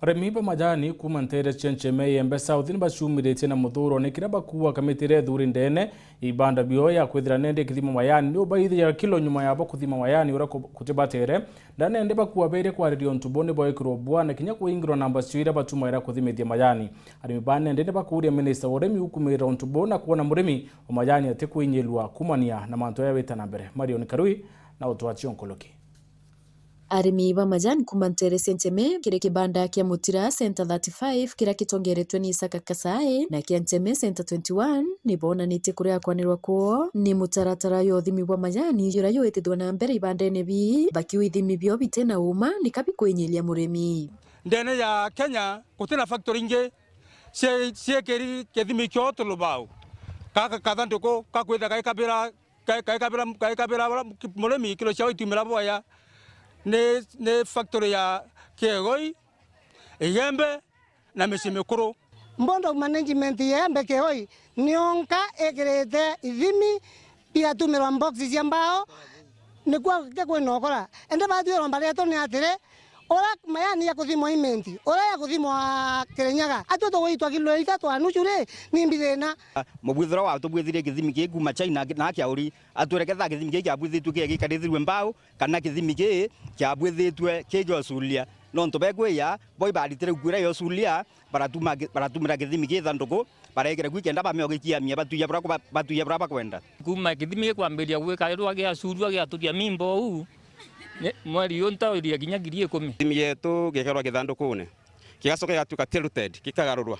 Aremi ba majani kuma ntere chencheme yembe South ni bashumire na muthuro ni kiraba kuwa kamitire thuri ndene ibanda bio ya kwithira nende kithima mayani ni ubaithia ya kilo nyuma yabo kuthima mayani ura kutibatere ndane ndeba kuwa bere kwa radio ntubone boy kirobwa na kinya kuingiro namba swira batuma ira kuthimithia mayani aremi bane ndende bakuria minister uremi hukumira ntubona kuona muremi wa mayani atekuinyelwa kumania na manto ya weta na mbere Marion Karui na utwachi onkoloki. Arimi ba majani kumantere senteme kire kibanda kia Mutira Center 35 kira kitongeretwe ni Isaka Kasae na kia Nteme Center 21 ni bona nite kuria kwanirwa kuo ni mutaratara yo thimi wa majani yura yo etithwa na mbere ibandene bi bakiu ithimi bio bitena uma ni kabi kwenyelia muremi ndene ya Kenya kutena factory nge sie keri kethimi kyo tulubau kaka kathantoko kakwetha kaikabira muremi kilo chao itumira boya ne factory ya Kegoi, Yembe na Misimikuru. Mbondo management Yembe Kegoi nionka ekerete ithimi pia tumira boxes ya mbao ni kwa nokora ende badu romba leto ni atire ora mayani ya kuthimo imenti ora ya kuthimo Kirinyaga atoto goitwa kilo 3 anuchure ni mbithena mubwithira wa tubwithire kithimi ki kuma China na kya uri atureketha kithimi ki abwithitwe ki gikarithirwe mbao kana kithimi ki kya abwithitwe ki josulia no ntobegwe ya boy balitire gwira yo sulia baratumira kithimi ki thanduku barekere kwikenda bameogikia mia batuya bra kwenda kuma kithimi kwambiria gwika rwa gya surua gya tukia mimbo u mwari yonta iria ginya 10,000 thimi yetu gekerwa githandukune kigacoka gatuka tilted kikagarurwa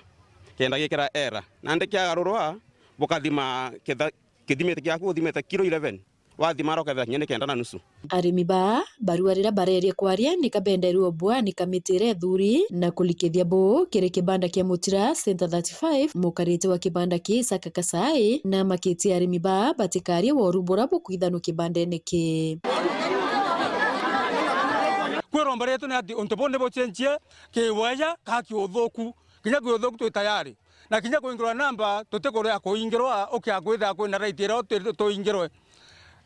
kenda gikira era na ndike agarurwa bukathima kithimite gyaku uthimite kilo 11 wathima roketha nyene kenda na nusu. Arimi ba baruarira barerie kwaria ni kabenderu obwa ni kamitire thuri na kulikithia bo kire kibanda kia Mutira Center 35 mukarite wa kibanda ki Isaka Kasae na makiti arimi ba batikarie woru borabo kuithano kibandene ki kwiromba retu ni ati untubone bo chenchie ke waya ka ki uthoku kinya ki uthoku tu tayari na kinya kuingirwa namba tutekore akuingirwa okiagwitha kwina right ira to ingirwe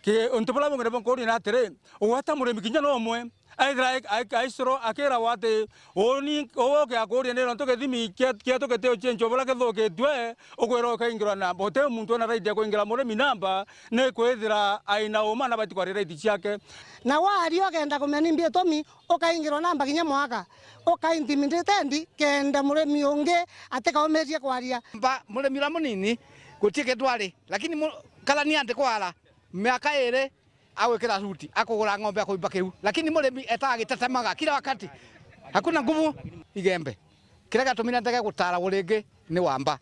ke untubula bo ngere kori na tere owata muremi kinya no mwe aisro akera wate oni oke akori ne ronto ke thimi ke to ke te chencho bola ke thoke twe okwero ka ingirwa namba ote muntu na right ko ingira muremi namba ne kwethira aina oma na bati kwa right ciake na wari ogenda kumeni mbie tomi okaingirwa namba kinya mwaka okaintimidate kenda muremi onge ateka omerie kwaria muremi la munini gutike twari lakini kala ni ande kwala miaka ere awekera suti akugura ng'ombe akuimba kiu lakini muremi etagitetetemaga kila wakati hakuna nguvu igembe kila gatumina ndege gutara uringi ni wamba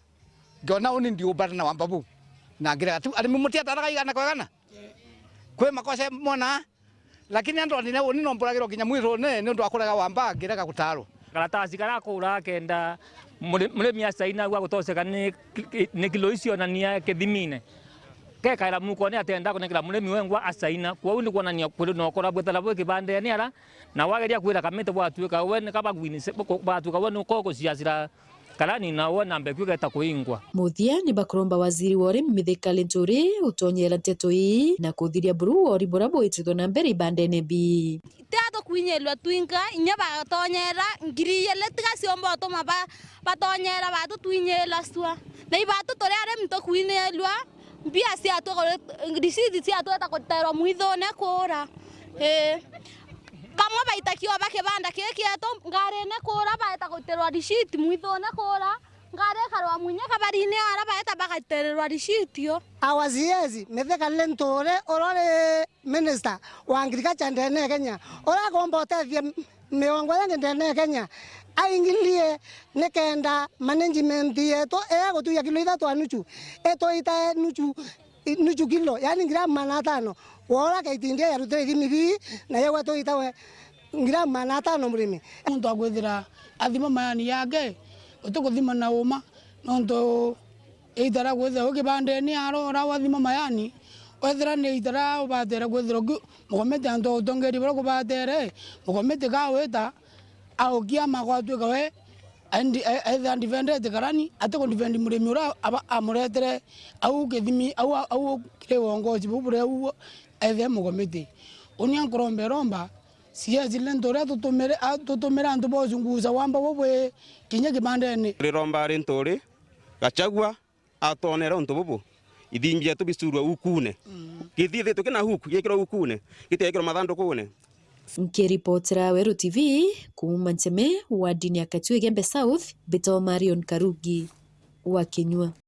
ngona uni ndi ubara na wamba bu na ngira tu arimi mutia taraga igana kwagana kwe makose mona lakini ando ni nomboragiro kinya mwiro ne ndo akuraga wamba ngira gutaro karatasi kara kura kenda muremi asaina gwa gutoseka ni kilo icio na nia kithimine ke kaira muko ne atenda kunekira muremi wengwa asaina kwa undi kuonania kuri no kora bwetala bwe kibande ni ara na wageria kwira kamete bwatuika wene kaba gwini bwatuika wene koko ciacira karani na wona mbekyu geta kuingwa muthia ni bakromba waziri wore Mithika Linturi utonyela nteto ii na kuthiria buru wori borabo itito na mbere ibandene bi tato kuinyelwa twinka inya bagatonyera ngiriye letiga ciombo toma batonyera batu tuinyela swa na ibatu tore are mto kuinyelwa mbia cia to risiti cia to ta kotero muithone kura kamwe baitakio bakebanda keke ato ngare ne kura baita koterwa risiti muithone kura ngare karwa munya kabarine ara baita bakaterwa risitio awaziezi Mithika Linturi orore minister wa agriculture ndene Kenya ora gombotethia miongo ya ndene Kenya aingilie nekenda management yeto gutuya kilo 3 anuchu eto ita nuchu kilo yani grama 5 wora kaitinde ya rutere thimi na yewa to ita grama 5 murimi muntu agwithira athima mayani yake utukuthima na uma nonto eitara gwithira ukibande ni arora wathima mayani wethira ni itara ubatera gwithira mugomete anto utongeri bro kubatere mugomete gaweta au kia magwatu gawe and defended garani atoko defend muremi ura amuretere au kethimi au kire wongozi bubure au ethe mugomete unia nkorombe romba siezi lento uria tutumira antu bozunguza wamba bobwe kinya kibandene riromba rintori Gachagua atonera untu bubu ithimbia tubisurwa ukune githithe tukina huku yekira ukune gitekira mathandukune. Nkiripotera Weru TV kuma Nteme wardini ya Katuge Gembe South, Beto Marion Karugi wa Kinyua.